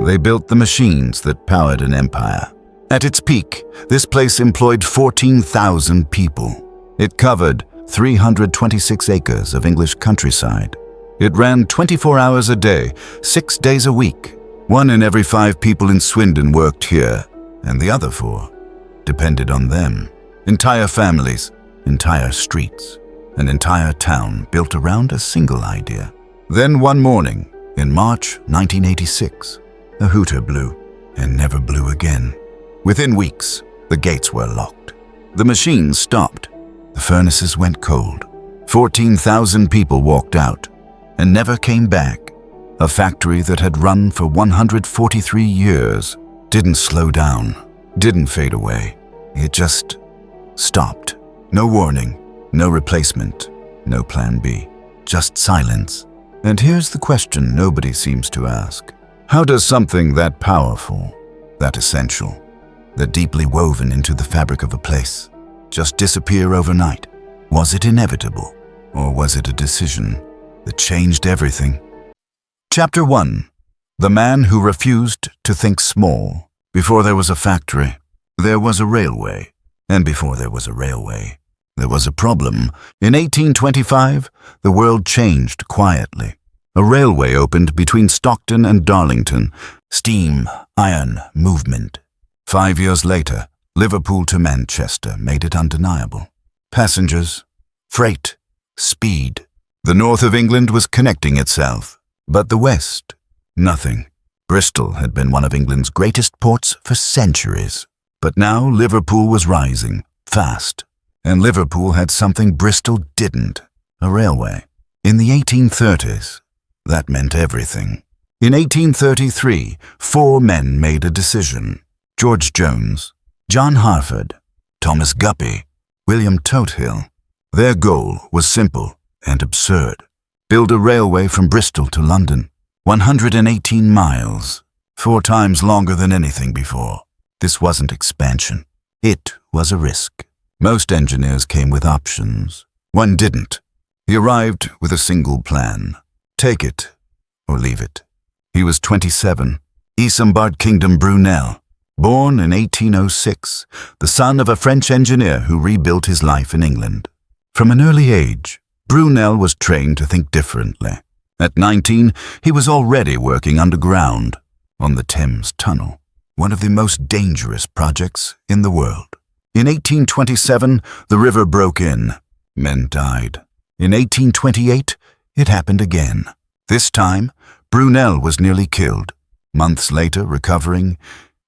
They built the machines that powered an empire. At its peak, this place employed 14,000 people. It covered 326 acres of English countryside. It ran 24 hours a day, 6 days a week. 1 in every 5 people in Swindon worked here, and the other 4 depended on them. Entire families, entire streets, an entire town built around a single idea. Then one morning, in March 1986, a hooter blew and never blew again. Within weeks, the gates were locked. The machines stopped. The furnaces went cold. 14,000 people walked out and never came back. A factory that had run for 143 years didn't slow down, didn't fade away. It just stopped. No warning, no replacement, no plan B, just silence. And here's the question nobody seems to ask. How does something that powerful, that essential, that deeply woven into the fabric of a place, just disappear overnight? Was it inevitable, or was it a decision that changed everything? Chapter 1. The man who refused to think small. Before there was a factory, there was a railway. And before there was a railway, there was a problem. In 1825, the world changed quietly. A railway opened between Stockton and Darlington. Steam, iron, movement. 5 years later, Liverpool to Manchester made it undeniable. Passengers, freight, speed. The north of England was connecting itself, but the west, nothing. Bristol had been one of England's greatest ports for centuries. But now Liverpool was rising, fast. And Liverpool had something Bristol didn't, a railway. In the 1830s, that meant everything. In 1833, 4 men made a decision. George Jones, John Harford, Thomas Guppy, William Totehill. Their goal was simple and absurd. Build a railway from Bristol to London. 118 miles, 4 times longer than anything before. This wasn't expansion. It was a risk. Most engineers came with options. One didn't. He arrived with a single plan. Take it or leave it. He was 27, Isambard Kingdom Brunel, born in 1806, the son of a French engineer who rebuilt his life in England. From an early age, Brunel was trained to think differently. At 19, he was already working underground on the Thames Tunnel, one of the most dangerous projects in the world. In 1827, the river broke in. Men died. In 1828, it happened again. This time, Brunel was nearly killed. Months later, recovering,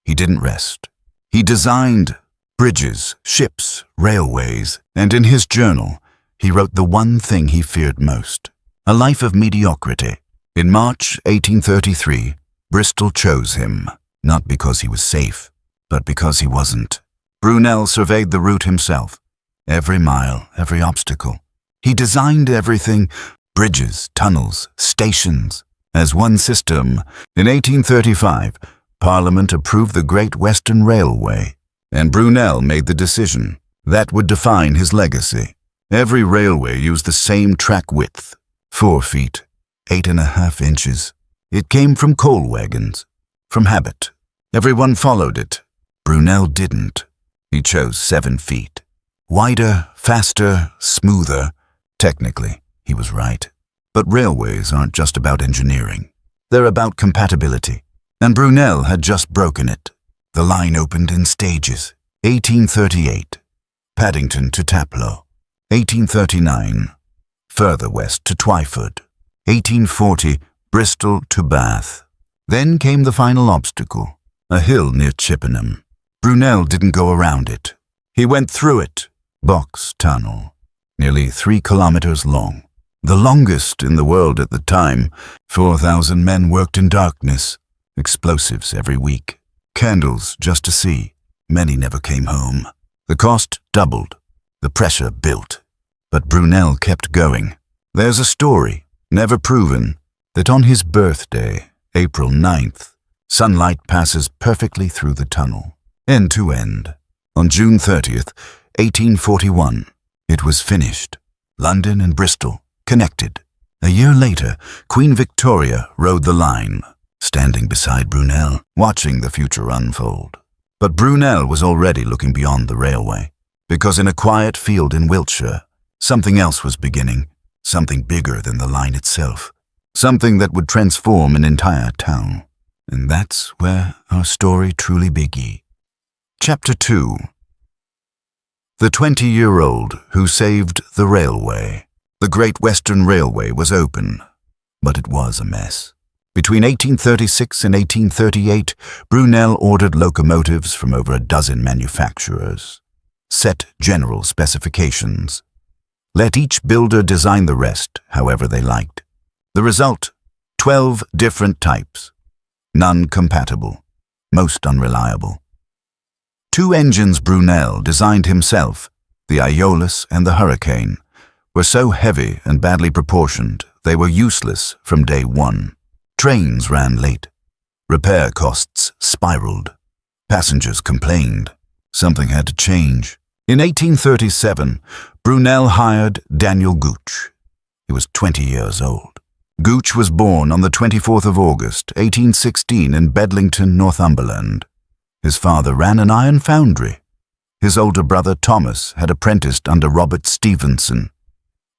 he didn't rest. He designed bridges, ships, railways, and in his journal, he wrote the one thing he feared most: a life of mediocrity. In March 1833, Bristol chose him, not because he was safe, but because he wasn't. Brunel surveyed the route himself, every mile, every obstacle. He designed everything, bridges, tunnels, stations, as one system. In 1835, Parliament approved the Great Western Railway, and Brunel made the decision that would define his legacy. Every railway used the same track width, 4 feet, 8.5 inches. It came from coal wagons, from habit. Everyone followed it. Brunel didn't. He chose 7 feet. Wider, faster, smoother. Technically, he was right. But railways aren't just about engineering. They're about compatibility. And Brunel had just broken it. The line opened in stages. 1838, Paddington to Taplow. 1839, further west to Twyford. 1840, Bristol to Bath. Then came the final obstacle, a hill near Chippenham. Brunel didn't go around it. He went through it. Box Tunnel, nearly 3 kilometers long. The longest in the world at the time. 4,000 men worked in darkness. Explosives every week. Candles just to see. Many never came home. The cost doubled. The pressure built. But Brunel kept going. There's a story, never proven, that on his birthday, April 9th, sunlight passes perfectly through the tunnel, end to end. On June 30th, 1841, it was finished. London and Bristol, connected. A year later, Queen Victoria rode the line. standing beside Brunel, watching the future unfold. But Brunel was already looking beyond the railway, because in a quiet field in Wiltshire, something else was beginning, something bigger than the line itself, something that would transform an entire town. And that's where our story truly began. Chapter 2. The 20-year-old who saved the railway. The Great Western Railway was open, but it was a mess. Between 1836 and 1838, Brunel ordered locomotives from over a dozen manufacturers, set general specifications, let each builder design the rest however they liked. The result, 12 different types, none compatible, most unreliable. 2 engines Brunel designed himself, the Aeolus and the Hurricane, were so heavy and badly proportioned they were useless from day one. Trains ran late. Repair costs spiraled. Passengers complained. Something had to change. In 1837, Brunel hired Daniel Gooch. He was 20 years old. Gooch was born on the 24th of August, 1816 in Bedlington, Northumberland. His father ran an iron foundry. His older brother Thomas had apprenticed under Robert Stephenson.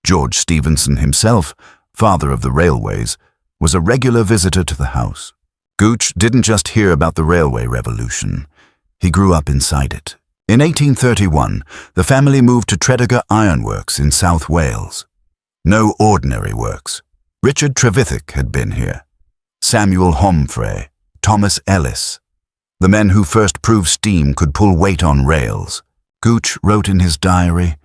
George Stephenson himself, father of the railways, was a regular visitor to the house. Gooch didn't just hear about the railway revolution. He grew up inside it. In 1831, the family moved to Tredegar Ironworks in South Wales. No ordinary works. Richard Trevithick had been here. Samuel Homfray, Thomas Ellis, the men who first proved steam could pull weight on rails. Gooch wrote in his diary,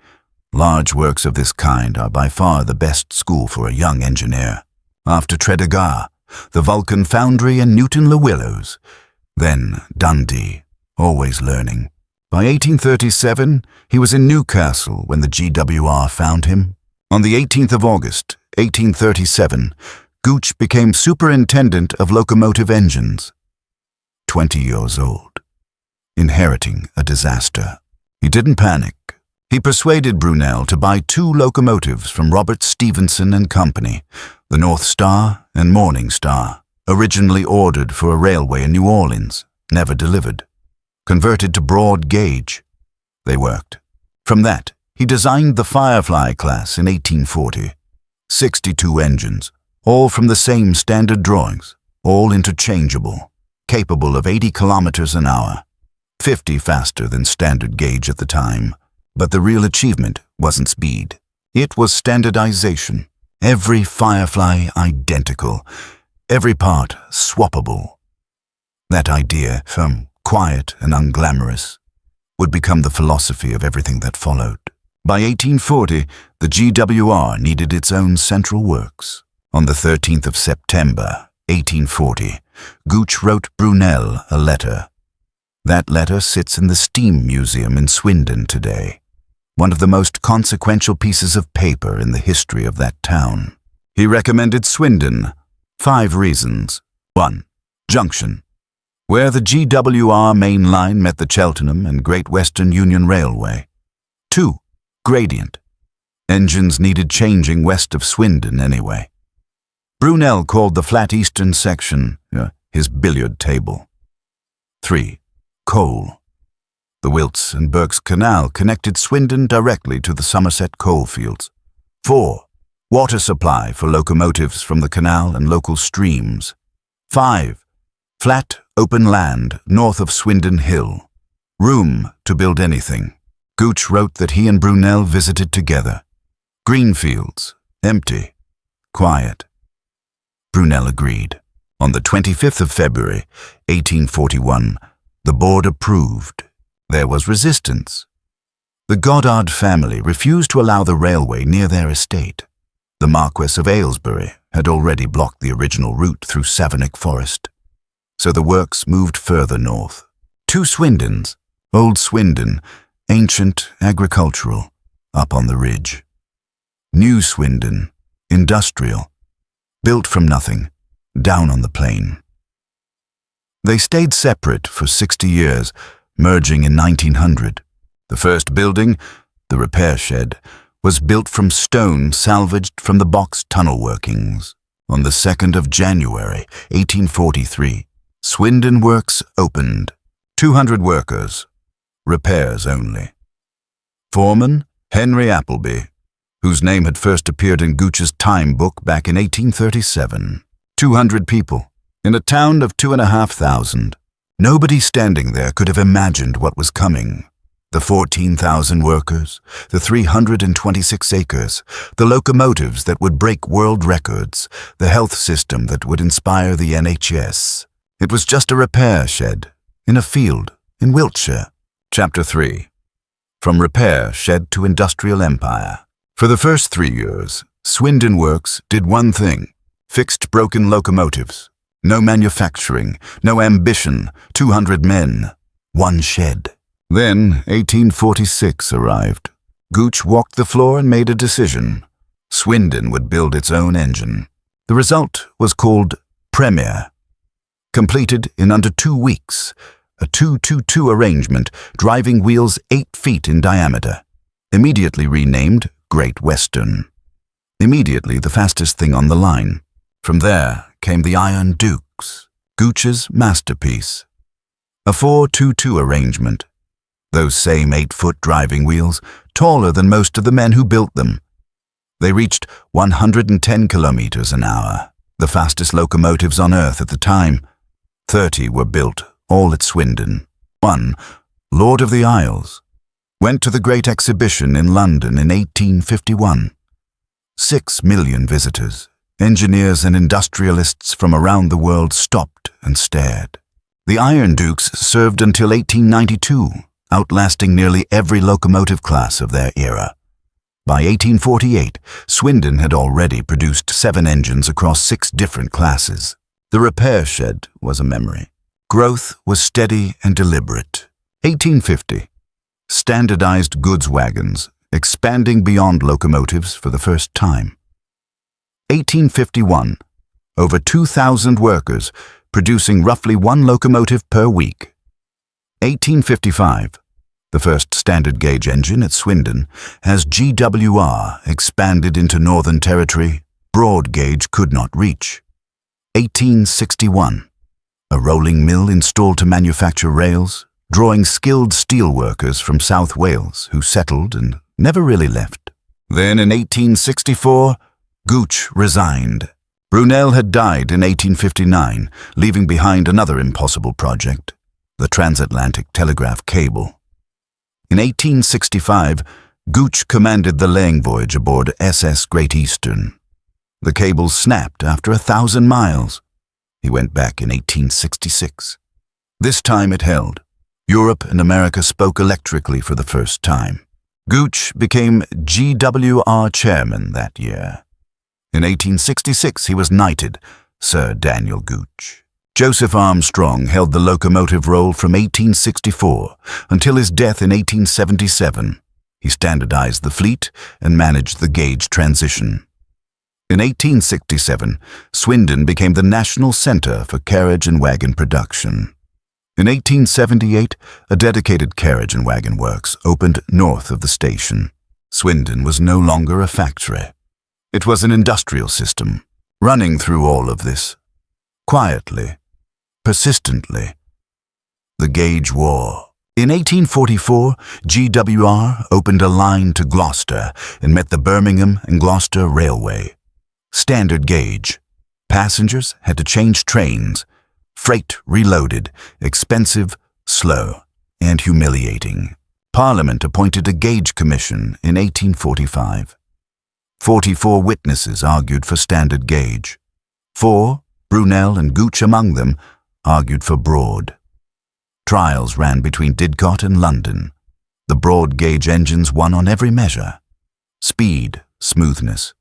"Large works of this kind are by far the best school for a young engineer. After Tredegar, the Vulcan Foundry and Newton-le-Willows, then Dundee, always learning." By 1837, he was in Newcastle when the GWR found him. On the 18th of August, 1837, Gooch became superintendent of locomotive engines. 20 years old, inheriting a disaster. He didn't panic. He persuaded Brunel to buy 2 locomotives from Robert Stephenson and Company, the North Star and Morning Star, originally ordered for a railway in New Orleans, never delivered. Converted to broad gauge. They worked. From that, he designed the Firefly class in 1840. 62 engines, all from the same standard drawings, all interchangeable, capable of 80 kilometers an hour, 50 faster than standard gauge at the time. But the real achievement wasn't speed. It was standardization. Every Firefly identical, every part swappable. That idea, quiet and unglamorous, would become the philosophy of everything that followed. By 1840, the GWR needed its own central works. On the 13th of September, 1840, Gooch wrote Brunel a letter. That letter sits in the Steam Museum in Swindon today, one of the most consequential pieces of paper in the history of that town. He recommended Swindon. 5 reasons. 1. Junction, where the GWR main line met the Cheltenham and Great Western Union Railway. 2. Gradient. Engines needed changing west of Swindon anyway. Brunel called the flat eastern section his billiard table. 3. Coal. The Wilts and Berks Canal connected Swindon directly to the Somerset coalfields. 4. Water supply for locomotives from the canal and local streams. 5. Flat, open land north of Swindon Hill. Room to build anything. Gooch wrote that he and Brunel visited together. Green fields, empty, quiet. Brunel agreed. On the 25th of February, 1841, the board approved. There was resistance. The Goddard family refused to allow the railway near their estate. The Marquess of Aylesbury had already blocked the original route through Savernake Forest. So the works moved further north. 2 Swindons, Old Swindon, ancient, agricultural, up on the ridge. New Swindon, industrial, built from nothing, down on the plain. They stayed separate for 60 years, merging in 1900. The first building, the repair shed, was built from stone salvaged from the box tunnel workings. On the 2nd of January, 1843, Swindon Works opened. 200 workers. Repairs only. Foreman, Henry Appleby, whose name had first appeared in Gooch's time book back in 1837. 200 people, in a town of 2,500. Nobody standing there could have imagined what was coming. The 14,000 workers, the 326 acres, the locomotives that would break world records, the health system that would inspire the NHS. It was just a repair shed, in a field, in Wiltshire. Chapter 3. From repair shed to industrial empire. For the first 3 years, Swindon Works did one thing: fixed broken locomotives. No manufacturing, no ambition, 200 men, one shed. Then 1846 arrived. Gooch walked the floor and made a decision. Swindon would build its own engine. The result was called Premier. Completed in under 2 weeks, a 2-2-2 arrangement, driving wheels 8 feet in diameter. Immediately renamed Great Western. Immediately the fastest thing on the line. From there came the Iron Dukes, Gooch's masterpiece. A 4-2-2 arrangement. Those same 8-foot driving wheels, taller than most of the men who built them. They reached 110 kilometers an hour, the fastest locomotives on Earth at the time. 30 were built, all at Swindon. One, Lord of the Isles, went to the Great Exhibition in London in 1851. 6 million visitors. Engineers and industrialists from around the world stopped and stared. The Iron Dukes served until 1892, outlasting nearly every locomotive class of their era. By 1848, Swindon had already produced 7 engines across 6 different classes. The repair shed was a memory. Growth was steady and deliberate. 1850, standardized goods wagons, expanding beyond locomotives for the first time. 1851, over 2,000 workers, producing roughly 1 locomotive per week. 1855, the first standard gauge engine at Swindon, as GWR expanded into Northern Territory broad gauge could not reach. 1861, a rolling mill installed to manufacture rails, drawing skilled steel workers from South Wales who settled and never really left. Then in 1864, Gooch resigned. Brunel had died in 1859, leaving behind another impossible project, the transatlantic telegraph cable. In 1865, Gooch commanded the laying voyage aboard SS Great Eastern. The cable snapped after 1,000 miles. He went back in 1866. This time it held. Europe and America spoke electrically for the first time. Gooch became GWR chairman that year. In 1866 he was knighted, Sir Daniel Gooch. Joseph Armstrong held the locomotive role from 1864 until his death in 1877. He standardized the fleet and managed the gauge transition. In 1867, Swindon became the national center for carriage and wagon production. In 1878, a dedicated carriage and wagon works opened north of the station. Swindon was no longer a factory. It was an industrial system, running through all of this. Quietly, persistently. The Gauge War. In 1844, GWR opened a line to Gloucester and met the Birmingham and Gloucester Railway. Standard gauge. Passengers had to change trains. Freight reloaded, expensive, slow, and humiliating. Parliament appointed a gauge commission in 1845. 44 witnesses argued for standard gauge. 4, Brunel and Gooch among them, argued for broad. Trials ran between Didcot and London. The broad gauge engines won on every measure. Speed, smoothness,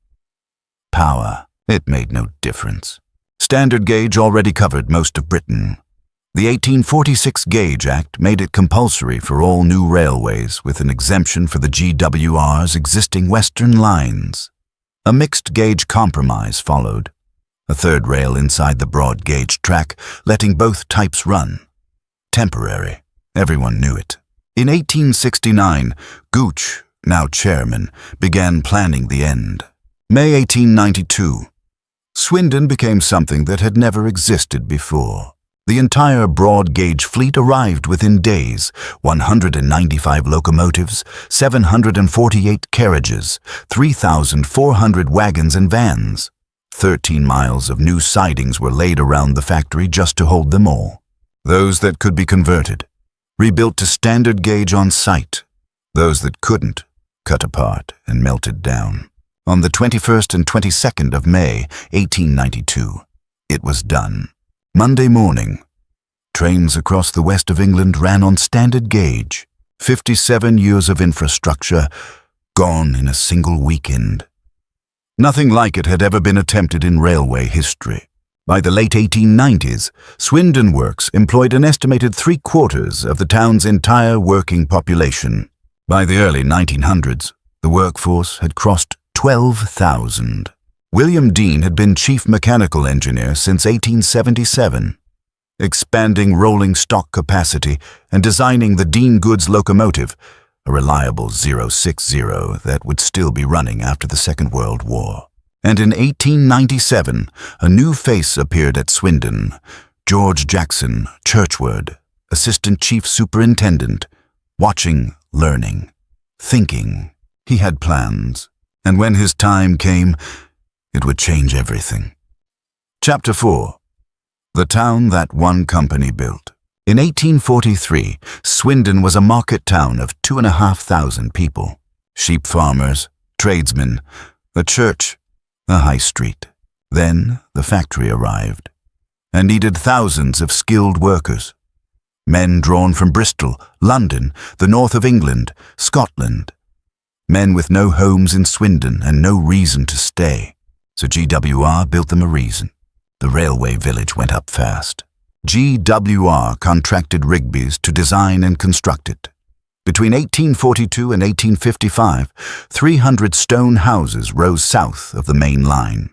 power, it made no difference. Standard gauge already covered most of Britain. The 1846 Gauge Act made it compulsory for all new railways with an exemption for the GWR's existing western lines. A mixed gauge compromise followed. A third rail inside the broad gauge track, letting both types run. Temporary. Everyone knew it. In 1869, Gooch, now chairman, began planning the end. May 1892. Swindon became something that had never existed before. The entire broad-gauge fleet arrived within days: 195 locomotives, 748 carriages, 3,400 wagons and vans. 13 miles of new sidings were laid around the factory just to hold them all. Those that could be converted, rebuilt to standard gauge on site. Those that couldn't, cut apart and melted down. On the 21st and 22nd of May, 1892, it was done. Monday morning, trains across the west of England ran on standard gauge. 57 years of infrastructure gone in a single weekend. Nothing like it had ever been attempted in railway history. By the late 1890s, Swindon Works employed an estimated 3/4 of the town's entire working population. By the early 1900s, the workforce had crossed 12,000. William Dean had been chief mechanical engineer since 1877, expanding rolling stock capacity and designing the Dean Goods locomotive, a reliable 060 that would still be running after the Second World War. And in 1897, a new face appeared at Swindon: George Jackson, Churchward, assistant chief superintendent, watching, learning, thinking. He had plans, and when his time came, it would change everything. Chapter 4. The town that one company built. In 1843, Swindon was a market town of 2,500 people. Sheep farmers, tradesmen, a church, a high street. Then the factory arrived and needed thousands of skilled workers. Men drawn from Bristol, London, the north of England, Scotland. Men with no homes in Swindon and no reason to stay. So GWR built them a reason. The railway village went up fast. GWR contracted Rigby's to design and construct it. Between 1842 and 1855, 300 stone houses rose south of the main line.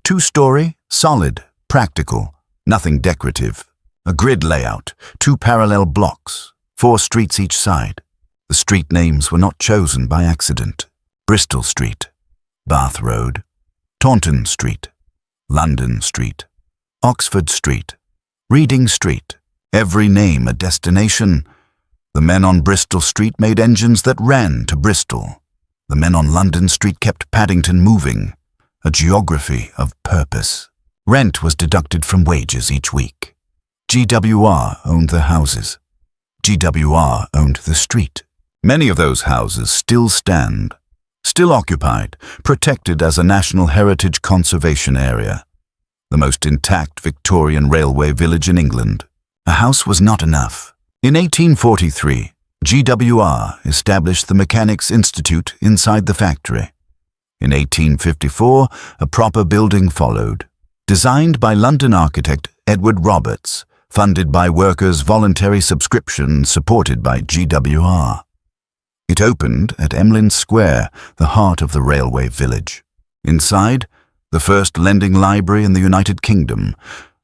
2-story, solid, practical, nothing decorative. A grid layout, 2 parallel blocks, 4 streets each side. The street names were not chosen by accident. Bristol Street, Bath Road, Taunton Street, London Street, Oxford Street, Reading Street, every name a destination. The men on Bristol Street made engines that ran to Bristol. The men on London Street kept Paddington moving, a geography of purpose. Rent was deducted from wages each week. GWR owned the houses. GWR owned the street. Many of those houses still stand, still occupied, protected as a National Heritage Conservation Area. The most intact Victorian railway village in England. A house was not enough. In 1843, GWR established the Mechanics' Institute inside the factory. In 1854, a proper building followed, designed by London architect Edward Roberts, funded by workers' voluntary subscription supported by GWR. It opened at Emlyn Square, the heart of the railway village. Inside, the first lending library in the United Kingdom,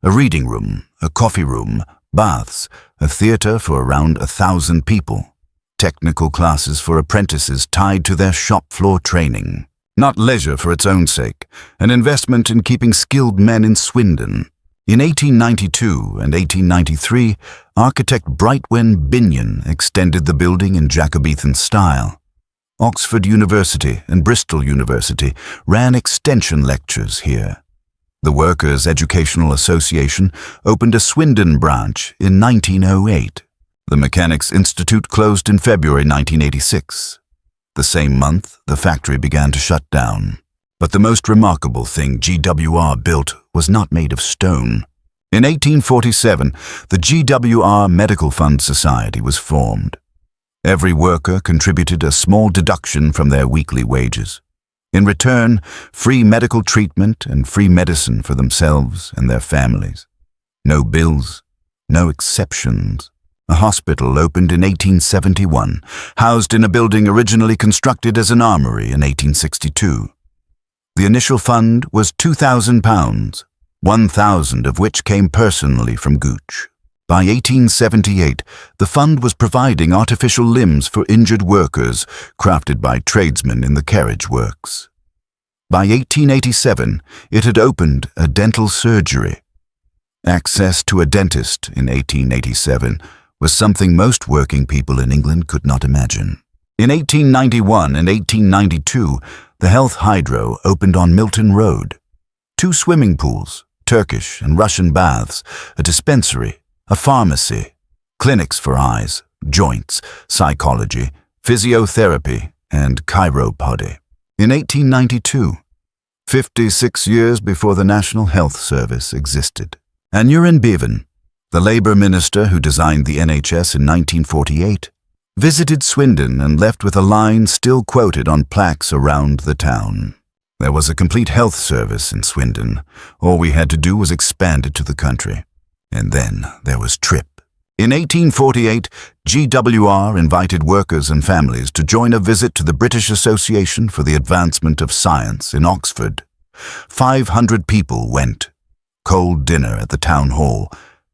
a reading room, a coffee room, baths, a theatre for around 1,000 people, technical classes for apprentices tied to their shop floor training. Not leisure for its own sake, an investment in keeping skilled men in Swindon. In 1892 and 1893, architect Brightwen Binion extended the building in Jacobean style. Oxford University and Bristol University ran extension lectures here. The Workers' Educational Association opened a Swindon branch in 1908. The Mechanics' Institute closed in February 1986. The same month, the factory began to shut down. But the most remarkable thing GWR built was not made of stone. In 1847, the GWR Medical Fund Society was formed. Every worker contributed a small deduction from their weekly wages. In return, free medical treatment and free medicine for themselves and their families. No bills, no exceptions. A hospital opened in 1871, housed in a building originally constructed as an armory in 1862. The initial fund was £2,000, 1,000 of which came personally from Gooch. By 1878, the fund was providing artificial limbs for injured workers crafted by tradesmen in the carriage works. By 1887, it had opened a dental surgery. Access to a dentist in 1887 was something most working people in England could not imagine. In 1891 and 1892, the Health Hydro opened on Milton Road. 2 swimming pools, Turkish and Russian baths, a dispensary, a pharmacy, clinics for eyes, joints, psychology, physiotherapy, and chiropody. In 1892, 56 years before the National Health Service existed, Aneurin Bevan, the Labour minister who designed the NHS in 1948, visited Swindon and left with a line still quoted on plaques around the town. There was a complete health service in Swindon. All we had to do was expand it to the country. And then there was TRIP. In 1848, GWR invited workers and families to join a visit to the British Association for the Advancement of Science in Oxford. 500 people went. Cold dinner at the town hall.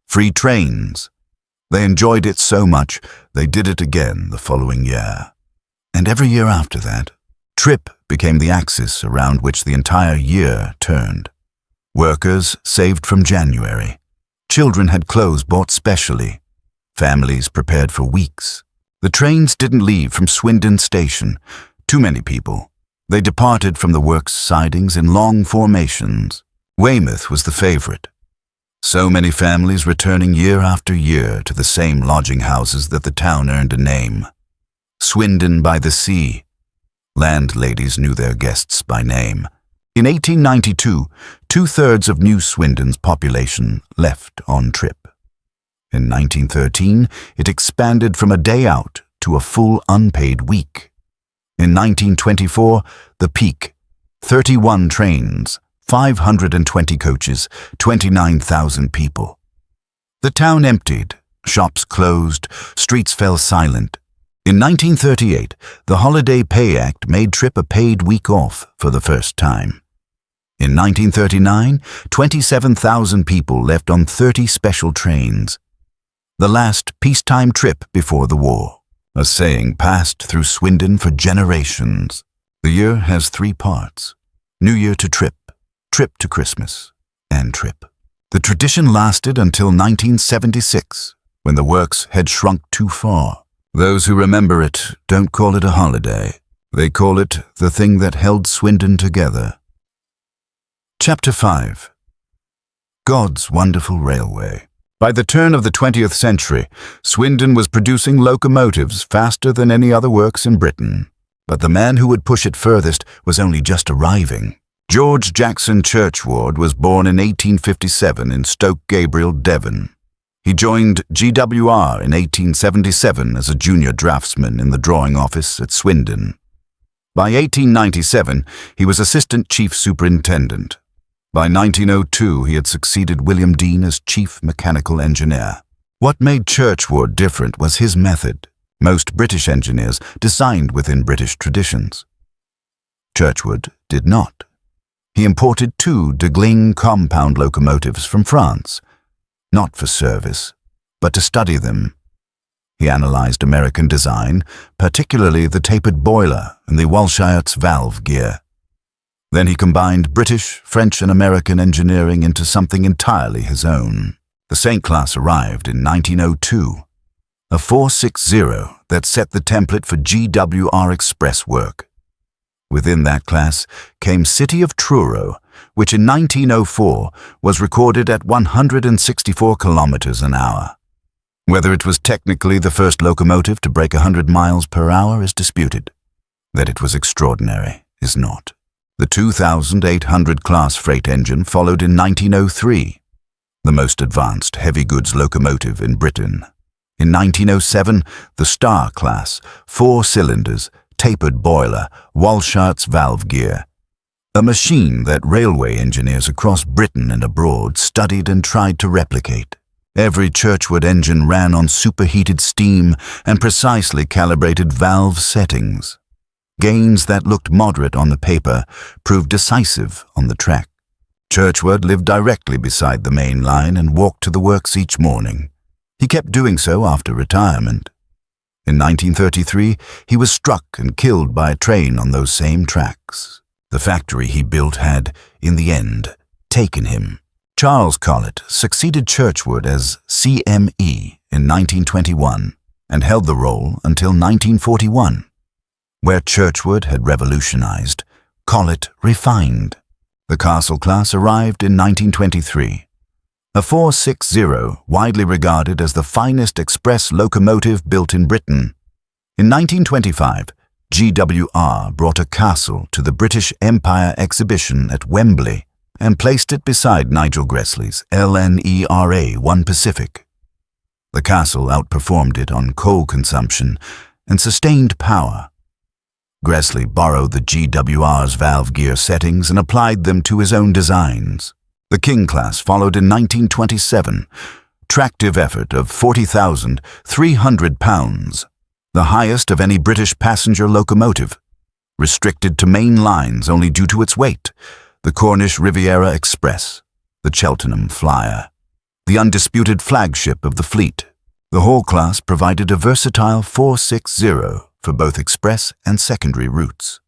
Free trains. They enjoyed it so much, they did it again the following year. And every year after that, TRIP became the axis around which the entire year turned. Workers saved from January. Children had clothes bought specially. Families prepared for weeks. The trains didn't leave from Swindon Station. Too many people. They departed from the works sidings in long formations. Weymouth was the favorite. So many families returning year after year to the same lodging houses that the town earned a name. Swindon by the Sea. Landladies knew their guests by name. In 1892, 2/3 of New Swindon's population left on TRIP. In 1913, it expanded from a day out to a full unpaid week. In 1924, the peak, 31 trains, 520 coaches, 29,000 people. The town emptied, shops closed, streets fell silent. In 1938, the Holiday Pay Act made TRIP a paid week off for the first time. In 1939, 27,000 people left on 30 special trains. The last peacetime trip before the war. A saying passed through Swindon for generations. The year has 3 parts. New Year to TRIP, TRIP to Christmas, and TRIP. The tradition lasted until 1976, when the works had shrunk too far. Those who remember it don't call it a holiday. They call it the thing that held Swindon together. Chapter 5. God's Wonderful Railway. By the turn of the 20th century, Swindon was producing locomotives faster than any other works in Britain. But the man who would push it furthest was only just arriving. George Jackson Churchward was born in 1857 in Stoke Gabriel, Devon. He joined GWR in 1877 as a junior draftsman in the drawing office at Swindon. By 1897, he was assistant chief superintendent. By 1902, he had succeeded William Dean as chief mechanical engineer. What made Churchward different was his method. Most British engineers designed within British traditions. Churchward did not. He imported 2 de Gling compound locomotives from France, not for service, but to study them. He analyzed American design, particularly the tapered boiler and the Walschaerts valve gear. Then he combined British, French, and American engineering into something entirely his own. The St. class arrived in 1902, a 460 that set the template for GWR Express work. Within that class came City of Truro, which in 1904 was recorded at 164 kilometers an hour. Whether it was technically the first locomotive to break 100 miles per hour is disputed. That it was extraordinary is not. The 2800 class freight engine followed in 1903, the most advanced heavy goods locomotive in Britain. In 1907, the Star class, 4 cylinders, tapered boiler, Walschaerts valve gear. A machine that railway engineers across Britain and abroad studied and tried to replicate. Every Churchward engine ran on superheated steam and precisely calibrated valve settings. Gains that looked moderate on the paper proved decisive on the track. Churchward lived directly beside the main line and walked to the works each morning. He kept doing so after retirement. In 1933, he was struck and killed by a train on those same tracks. The factory he built had, in the end, taken him. Charles Collett succeeded Churchward as CME in 1921 and held the role until 1941. Where Churchward had revolutionized, Collett refined. The Castle class arrived in 1923. A 460, widely regarded as the finest express locomotive built in Britain. In 1925, GWR brought a castle to the British Empire exhibition at Wembley and placed it beside Nigel Gresley's LNERA 1 Pacific. The castle outperformed it on coal consumption and sustained power. Gresley borrowed the GWR's valve gear settings and applied them to his own designs. The King class followed in 1927, tractive effort of 40,300 pounds, the highest of any British passenger locomotive, restricted to main lines only due to its weight, the Cornish Riviera Express, the Cheltenham Flyer, the undisputed flagship of the fleet. The Hall class provided a versatile 460 for both express and secondary routes.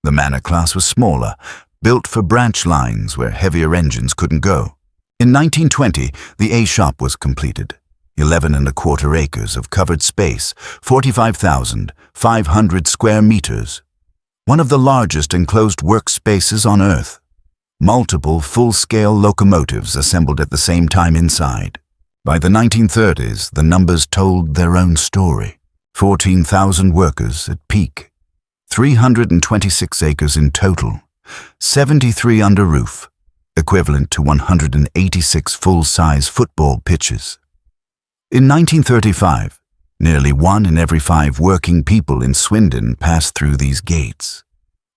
The Manor class was smaller, built for branch lines where heavier engines couldn't go. In 1920, the A shop was completed. 11¼ acres of covered space, 45,500 square meters. One of the largest enclosed workspaces on Earth. Multiple full-scale locomotives assembled at the same time inside. By the 1930s, the numbers told their own story. 14,000 workers at peak. 326 acres in total. 73 under roof, equivalent to 186 full-size football pitches. In 1935, nearly 1 in every 5 working people in Swindon passed through these gates.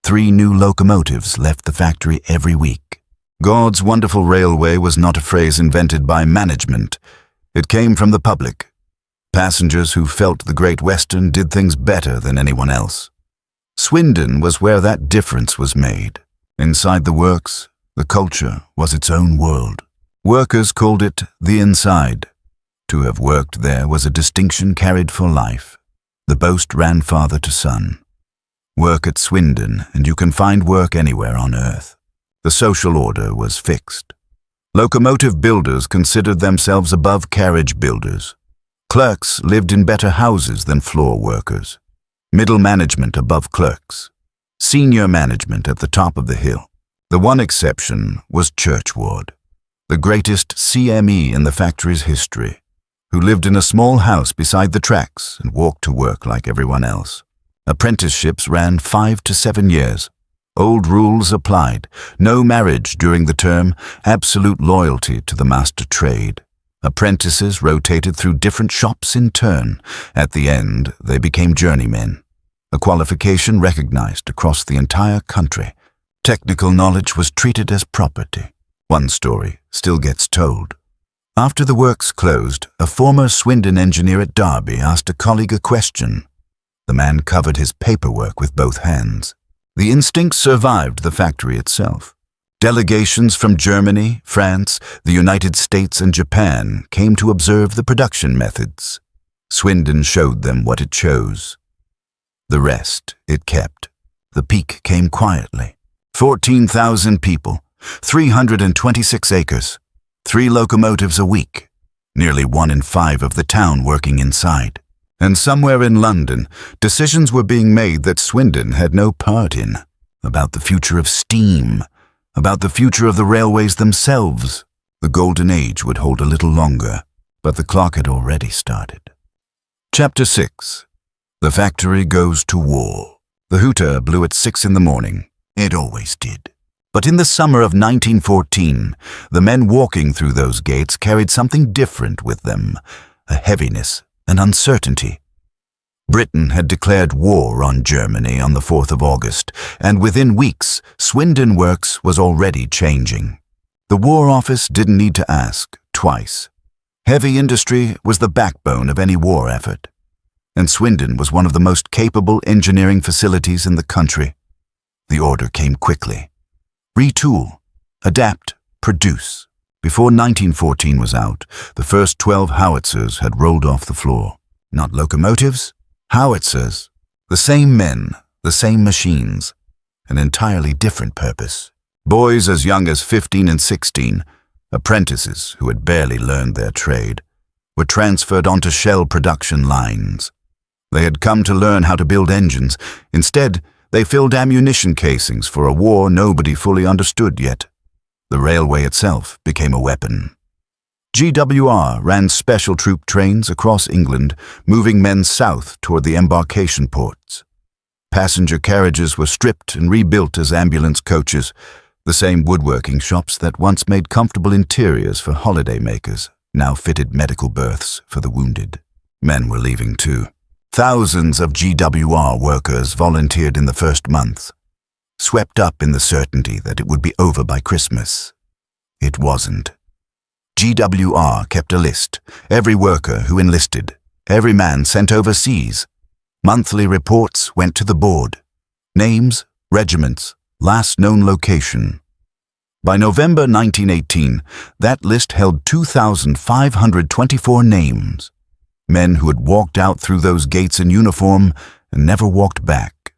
3 new locomotives left the factory every week. God's wonderful railway was not a phrase invented by management. It came from the public. Passengers who felt the Great Western did things better than anyone else. Swindon was where that difference was made. Inside the works, the culture was its own world. Workers called it the inside. To have worked there was a distinction carried for life. The boast ran father to son. Work at Swindon, and you can find work anywhere on earth. The social order was fixed. Locomotive builders considered themselves above carriage builders. Clerks lived in better houses than floor workers. Middle management above clerks. Senior management at the top of the hill. The one exception was Churchward, the greatest CME in the factory's history, who lived in a small house beside the tracks and walked to work like everyone else. Apprenticeships ran 5 to 7 years. Old rules applied. No marriage during the term, absolute loyalty to the master trade. Apprentices rotated through different shops in turn. At the end, they became journeymen, a qualification recognized across the entire country. Technical knowledge was treated as property. One story still gets told. After the works closed, a former Swindon engineer at Derby asked a colleague a question. The man covered his paperwork with both hands. The instinct survived the factory itself. Delegations from Germany, France, the United States, and Japan came to observe the production methods. Swindon showed them what it chose. The rest it kept. The peak came quietly. 14,000 people, 326 acres, 3 locomotives a week, nearly 1 in 5 of the town working inside. And somewhere in London, decisions were being made that Swindon had no part in, about the future of steam, about the future of the railways themselves. The golden age would hold a little longer, but the clock had already started. Chapter 6. The factory goes to war. The hooter blew at 6 in the morning. It always did. But in the summer of 1914, the men walking through those gates carried something different with them, a heaviness, an uncertainty. Britain had declared war on Germany on the 4th of August, and within weeks, Swindon Works was already changing. The War Office didn't need to ask twice. Heavy industry was the backbone of any war effort, and Swindon was one of the most capable engineering facilities in the country. The order came quickly. Retool, adapt, produce. Before 1914 was out, the first 12 howitzers had rolled off the floor. Not locomotives, howitzers. The same men, the same machines. an entirely different purpose. Boys as young as 15 and 16, apprentices who had barely learned their trade, were transferred onto shell production lines. They had come to learn how to build engines. Instead, they filled ammunition casings for a war nobody fully understood yet. The railway itself became a weapon. GWR ran special troop trains across England, moving men south toward the embarkation ports. Passenger carriages were stripped and rebuilt as ambulance coaches, the same woodworking shops that once made comfortable interiors for holidaymakers now fitted medical berths for the wounded. Men were leaving too. Thousands of GWR workers volunteered in the first month, swept up in the certainty that it would be over by Christmas. It wasn't. GWR kept a list, every worker who enlisted, every man sent overseas. Monthly reports went to the board. Names, regiments, last known location. By November 1918, that list held 2,524 names. Men who had walked out through those gates in uniform and never walked back.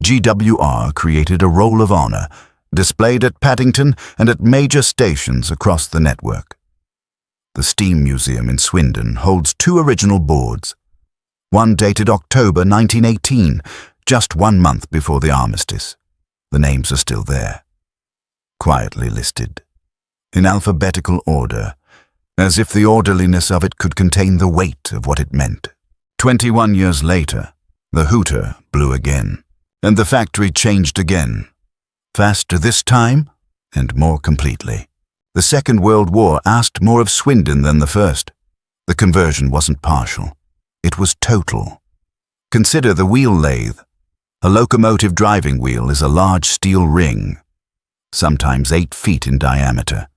GWR created a roll of honor, displayed at Paddington and at major stations across the network. The Steam Museum in Swindon holds 2 original boards. One dated October 1918, just 1 month before the armistice. The names are still there, quietly listed, in alphabetical order, as if the orderliness of it could contain the weight of what it meant. 21 years later, the hooter blew again, and the factory changed again. Faster this time, and more completely. The Second World War asked more of Swindon than the first. The conversion wasn't partial. It was total. Consider the wheel lathe. A locomotive driving wheel is a large steel ring, sometimes 8 feet in diameter.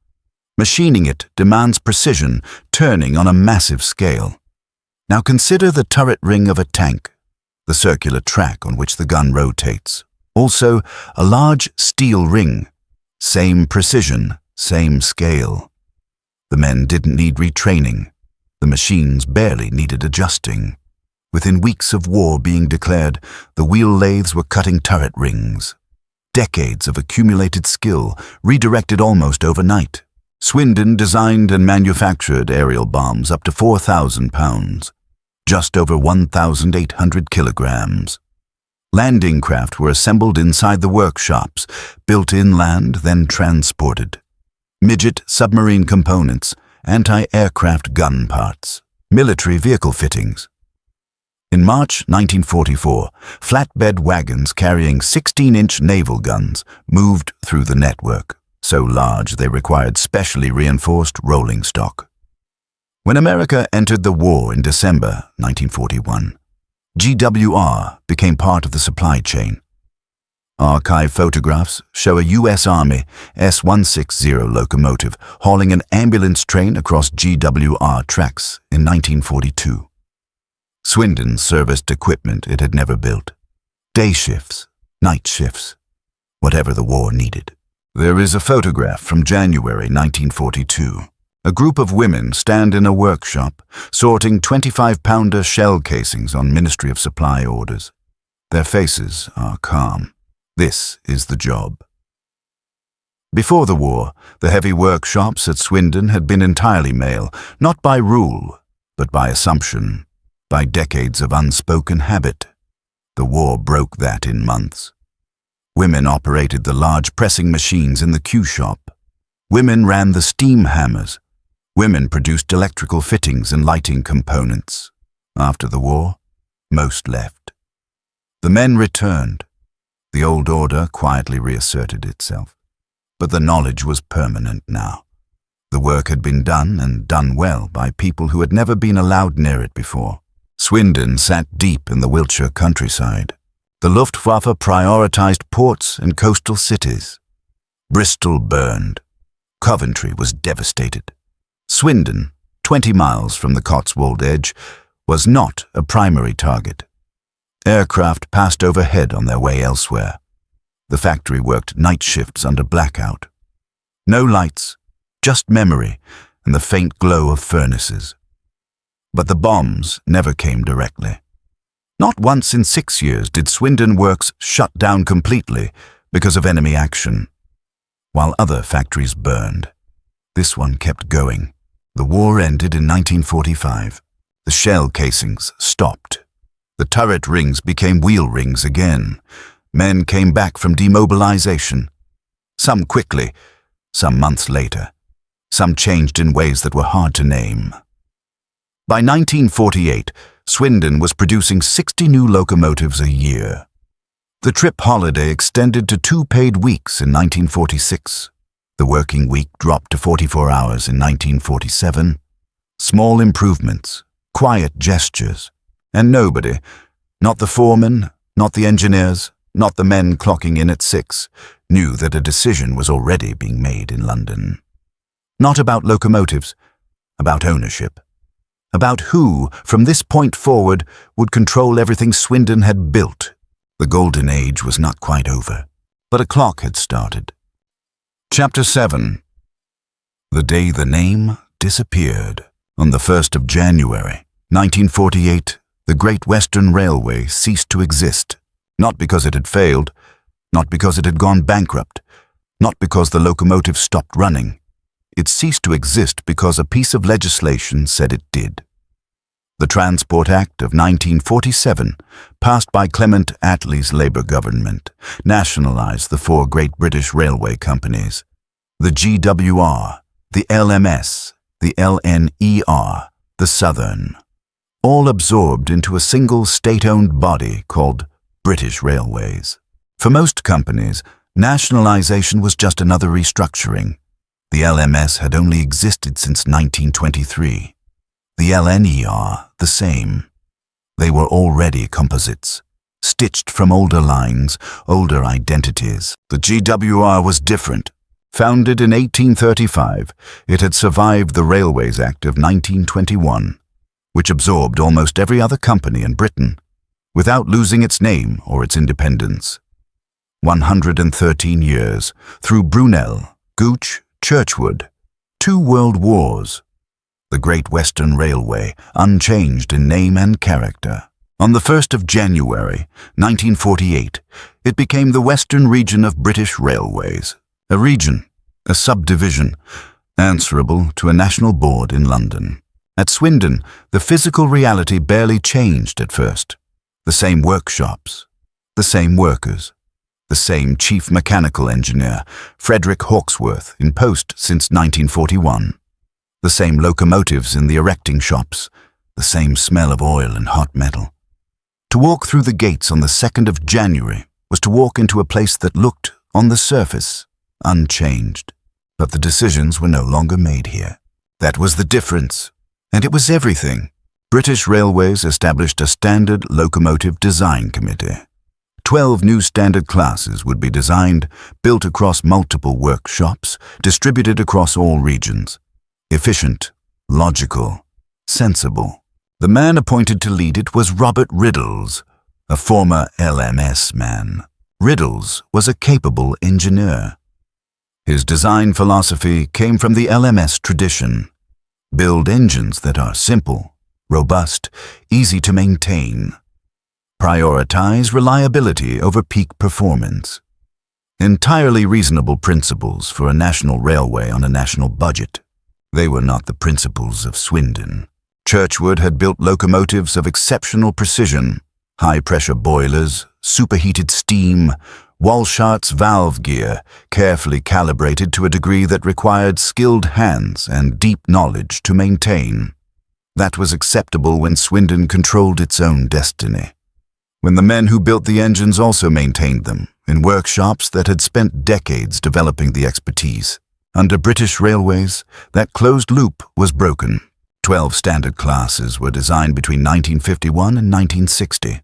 Machining it demands precision, turning on a massive scale. Now consider the turret ring of a tank, the circular track on which the gun rotates. Also, a large steel ring. Same precision, same scale. The men didn't need retraining. The machines barely needed adjusting. Within weeks of war being declared, the wheel lathes were cutting turret rings. Decades of accumulated skill, redirected almost overnight. Swindon designed and manufactured aerial bombs up to 4,000 pounds, just over 1,800 kilograms. Landing craft were assembled inside the workshops, built inland, then transported. Midget submarine components, anti-aircraft gun parts, military vehicle fittings. In March 1944, flatbed wagons carrying 16-inch naval guns moved through the network, so large they required specially reinforced rolling stock. When America entered the war in December 1941, GWR became part of the supply chain. Archive photographs show a U.S. Army S-160 locomotive hauling an ambulance train across GWR tracks in 1942. Swindon serviced equipment it had never built. Day shifts, night shifts, whatever the war needed. There is a photograph from January 1942. A group of women stand in a workshop, sorting 25-pounder shell casings on Ministry of Supply orders. Their faces are calm. This is the job. Before the war, the heavy workshops at Swindon had been entirely male, not by rule, but by assumption, by decades of unspoken habit. The war broke that in months. Women operated the large pressing machines in the Q shop. Women ran the steam hammers. Women produced electrical fittings and lighting components. After the war, most left. The men returned. The old order quietly reasserted itself. But the knowledge was permanent now. The work had been done, and done well, by people who had never been allowed near it before. Swindon sat deep in the Wiltshire countryside. The Luftwaffe prioritized ports and coastal cities. Bristol burned. Coventry was devastated. Swindon, 20 miles from the Cotswold edge, was not a primary target. Aircraft passed overhead on their way elsewhere. The factory worked night shifts under blackout. No lights, just memory and the faint glow of furnaces. But the bombs never came directly. Not once in 6 years did Swindon Works shut down completely because of enemy action. While other factories burned, this one kept going. The war ended in 1945. The shell casings stopped. The turret rings became wheel rings again. Men came back from demobilization. Some quickly, some months later. Some changed in ways that were hard to name. By 1948, Swindon was producing 60 new locomotives a year. The trip holiday extended to 2 paid weeks in 1946. The working week dropped to 44 hours in 1947. Small improvements, quiet gestures, and nobody, not the foreman, not the engineers, not the men clocking in at 6, knew that a decision was already being made in London. Not about locomotives, about ownership. About who, from this point forward, would control everything Swindon had built. The golden age was not quite over, but a clock had started. Chapter 7. The day the name disappeared. On the 1st of January, 1948, the Great Western Railway ceased to exist, not because it had failed, not because it had gone bankrupt, not because the locomotives stopped running. It ceased to exist because a piece of legislation said it did. The Transport Act of 1947, passed by Clement Attlee's Labour government, nationalised the 4 great British railway companies, the GWR, the LMS, the LNER, the Southern, all absorbed into a single state-owned body called British Railways. For most companies, nationalisation was just another restructuring. The LMS had only existed since 1923. The LNER, the same. They were already composites, stitched from older lines, older identities. The GWR was different. Founded in 1835, it had survived the Railways Act of 1921, which absorbed almost every other company in Britain, without losing its name or its independence. 113 years, through Brunel, Gooch, Churchwood, 2 world wars. The Great Western Railway, unchanged in name and character. On the 1st of January, 1948, it became the Western Region of British Railways, a region, a subdivision, answerable to a national board in London. At Swindon, the physical reality barely changed at first. The same workshops, the same workers, the same chief mechanical engineer, Frederick Hawksworth, in post since 1941. The same locomotives in the erecting shops, the same smell of oil and hot metal. To walk through the gates on the 2nd of January was to walk into a place that looked, on the surface, unchanged. But the decisions were no longer made here. That was the difference, and it was everything. British Railways established a standard locomotive design committee. 12 new standard classes would be designed, built across multiple workshops, distributed across all regions. Efficient, logical, sensible. The man appointed to lead it was Robert Riddles, a former LMS man. Riddles was a capable engineer. His design philosophy came from the LMS tradition. Build engines that are simple, robust, easy to maintain. Prioritize reliability over peak performance. Entirely reasonable principles for a national railway on a national budget. They were not the principles of Swindon. Churchwood had built locomotives of exceptional precision, high-pressure boilers, superheated steam, Walshart's valve gear, carefully calibrated to a degree that required skilled hands and deep knowledge to maintain. That was acceptable when Swindon controlled its own destiny. When the men who built the engines also maintained them, in workshops that had spent decades developing the expertise. Under British Railways, that closed loop was broken. 12 standard classes were designed between 1951 and 1960.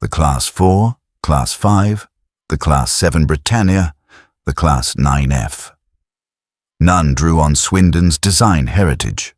The Class 4, Class 5, the Class 7 Britannia, the Class 9F. None drew on Swindon's design heritage.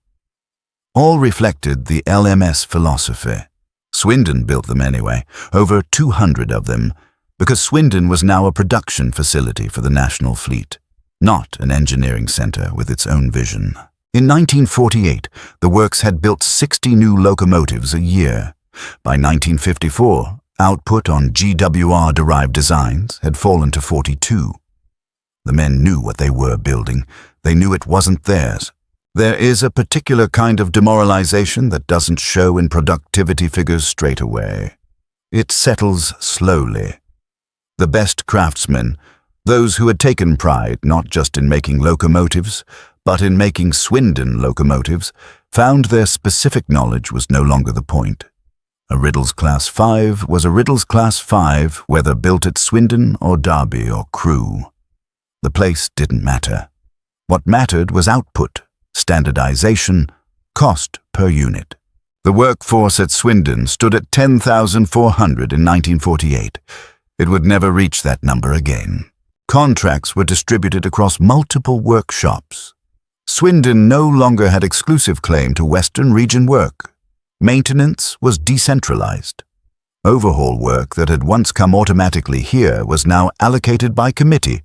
All reflected the LMS philosophy. Swindon built them anyway, over 200 of them, because Swindon was now a production facility for the national fleet, not an engineering centre with its own vision. In 1948, the works had built 60 new locomotives a year, By 1954, output on GWR-derived designs had fallen to 42. The men knew what they were building. They knew it wasn't theirs. There is a particular kind of demoralization that doesn't show in productivity figures straight away. It settles slowly. The best craftsmen, those who had taken pride not just in making locomotives, but in making Swindon locomotives, found their specific knowledge was no longer the point. A Riddles Class 5 was a Riddles Class 5 whether built at Swindon or Derby or Crewe. The place didn't matter. What mattered was output, standardization, cost per unit. The workforce at Swindon stood at 10,400 in 1948. It would never reach that number again. Contracts were distributed across multiple workshops. Swindon no longer had exclusive claim to Western region work. Maintenance was decentralized. Overhaul work that had once come automatically here was now allocated by committee,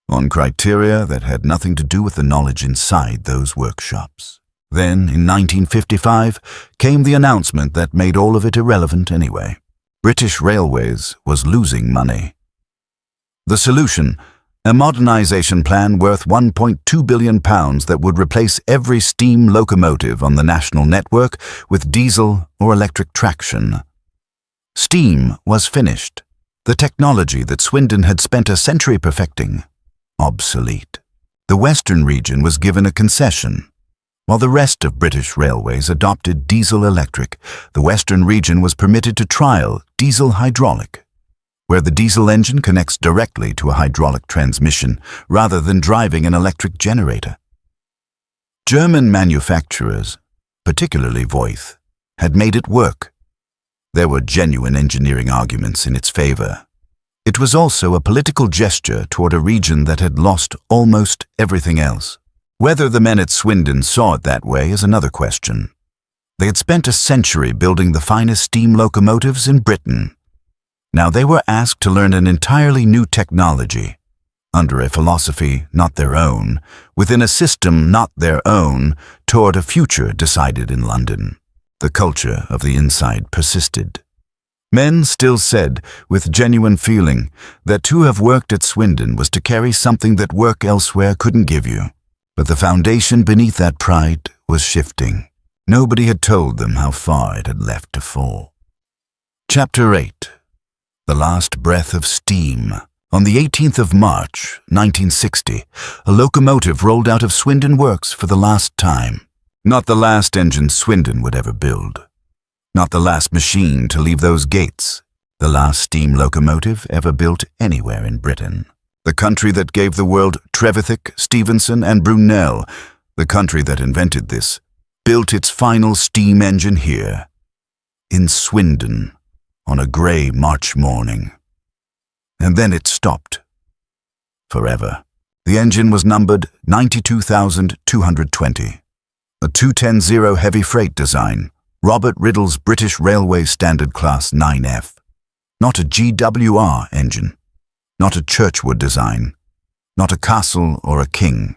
on criteria that had nothing to do with the knowledge inside those workshops. Then, in 1955, came the announcement that made all of it irrelevant anyway. British Railways was losing money. The solution: a modernisation plan worth £1.2 billion that would replace every steam locomotive on the national network with diesel or electric traction. Steam was finished. The technology that Swindon had spent a century perfecting, obsolete. The Western region was given a concession. While the rest of British Railways adopted diesel-electric, the Western region was permitted to trial diesel-hydraulic, where the diesel engine connects directly to a hydraulic transmission rather than driving an electric generator. German manufacturers, particularly Voith, had made it work. There were genuine engineering arguments in its favor. It was also a political gesture toward a region that had lost almost everything else. Whether the men at Swindon saw it that way is another question. They had spent a century building the finest steam locomotives in Britain. Now they were asked to learn an entirely new technology, under a philosophy not their own, within a system not their own, toward a future decided in London. The culture of the inside persisted. Men still said, with genuine feeling, that to have worked at Swindon was to carry something that work elsewhere couldn't give you. But the foundation beneath that pride was shifting. Nobody had told them how far it had left to fall. Chapter 8. The Last Breath of Steam. On the 18th of March, 1960, a locomotive rolled out of Swindon Works for the last time. Not the last engine Swindon would ever build. Not the last machine to leave those gates. The last steam locomotive ever built anywhere in Britain. The country that gave the world Trevithick, Stephenson, and Brunel, the country that invented this, built its final steam engine here, in Swindon, on a grey March morning. And then it stopped. Forever. The engine was numbered 92,220. A 210 heavy freight design, Robert Riddle's British Railways Standard Class 9F. Not a GWR engine. Not a Churchwood design, not a Castle or a King,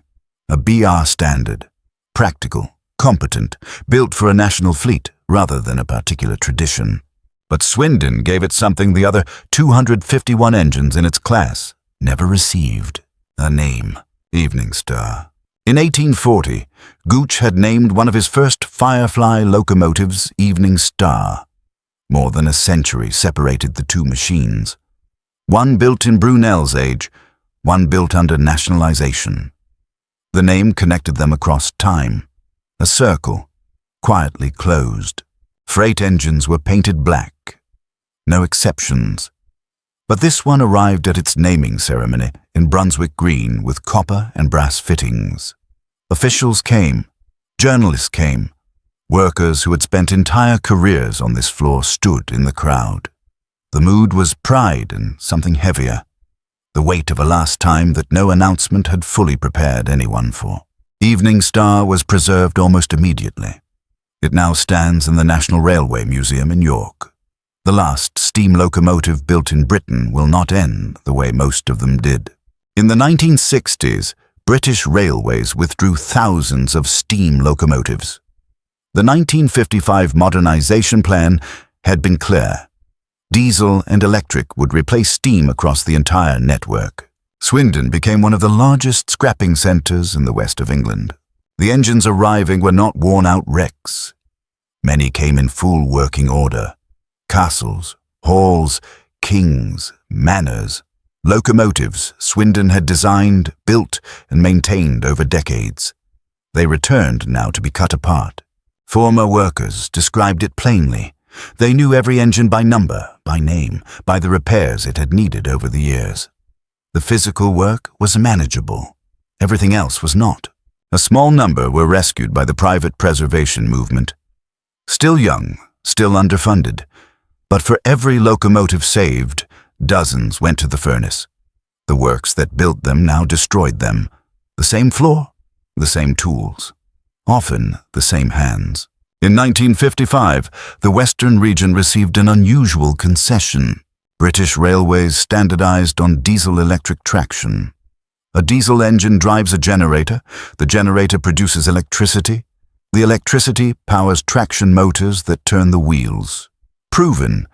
a BR standard, practical, competent, built for a national fleet rather than a particular tradition. But Swindon gave it something the other 251 engines in its class never received: a name, Evening Star. In 1840, Gooch had named one of his first Firefly locomotives Evening Star. More than a century separated the two machines. One built in Brunel's age, one built under nationalisation. The name connected them across time. A circle, quietly closed. Freight engines were painted black. No exceptions. But this one arrived at its naming ceremony in Brunswick Green with copper and brass fittings. Officials came. Journalists came. Workers who had spent entire careers on this floor stood in the crowd. The mood was pride and something heavier, the weight of a last time that no announcement had fully prepared anyone for. Evening Star was preserved almost immediately. It now stands in the National Railway Museum in York. The last steam locomotive built in Britain will not end the way most of them did. In the 1960s, British Railways withdrew thousands of steam locomotives. The 1955 modernisation plan had been clear. Diesel and electric would replace steam across the entire network. Swindon became one of the largest scrapping centres in the west of England. The engines arriving were not worn-out wrecks. Many came in full working order. Castles, halls, kings, manors, locomotives Swindon had designed, built, and maintained over decades. They returned now to be cut apart. Former workers described it plainly. They knew every engine by number, by name, by the repairs it had needed over the years. The physical work was manageable. Everything else was not. A small number were rescued by the private preservation movement. Still young, still underfunded, but for every locomotive saved, dozens went to the furnace. The works that built them now destroyed them. The same floor, the same tools, often the same hands. In 1955, the Western region received an unusual concession. British Railways standardized on diesel-electric traction. A diesel engine drives a generator, the generator produces electricity, the electricity powers traction motors that turn the wheels. Proven,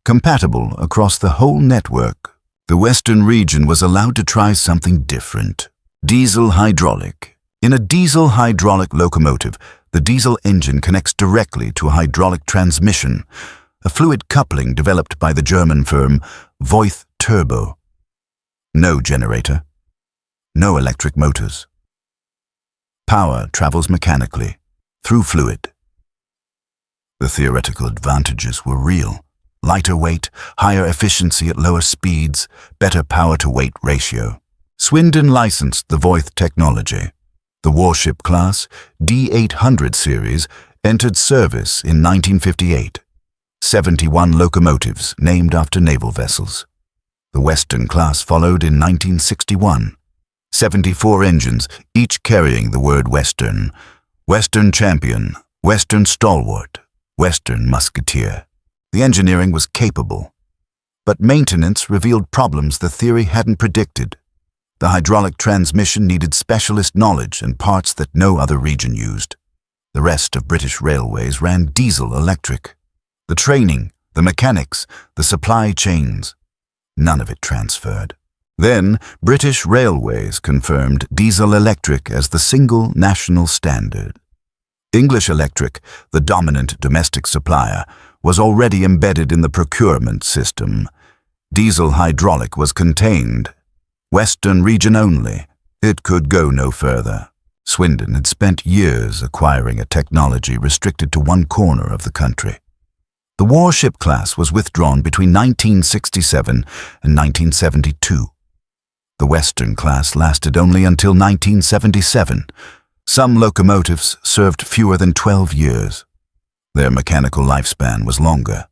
compatible across the whole network, the Western region was allowed to try something different. Diesel hydraulic. In a diesel hydraulic locomotive, the diesel engine connects directly to a hydraulic transmission, a fluid coupling developed by the German firm Voith Turbo. No generator, no electric motors. Power travels mechanically, through fluid. The theoretical advantages were real. Lighter weight, higher efficiency at lower speeds, better power-to-weight ratio. Swindon licensed the Voith technology. The warship class, D800 series, entered service in 1958. 71 locomotives named after naval vessels. The Western class followed in 1961. 74 engines, each carrying the word Western. Western Champion, Western Stalwart, Western Musketeer. The engineering was capable, but maintenance revealed problems the theory hadn't predicted. The hydraulic transmission needed specialist knowledge and parts that no other region used. The rest of British Railways ran diesel-electric. The training, the mechanics, the supply chains, none of it transferred. Then, British Railways confirmed diesel-electric as the single national standard. English Electric, the dominant domestic supplier, was already embedded in the procurement system. Diesel hydraulic was contained. Western region only. It could go no further. Swindon had spent years acquiring a technology restricted to one corner of the country. The warship class was withdrawn between 1967 and 1972. The Western class lasted only until 1977. Some locomotives served fewer than 12 years. Their mechanical lifespan was longer.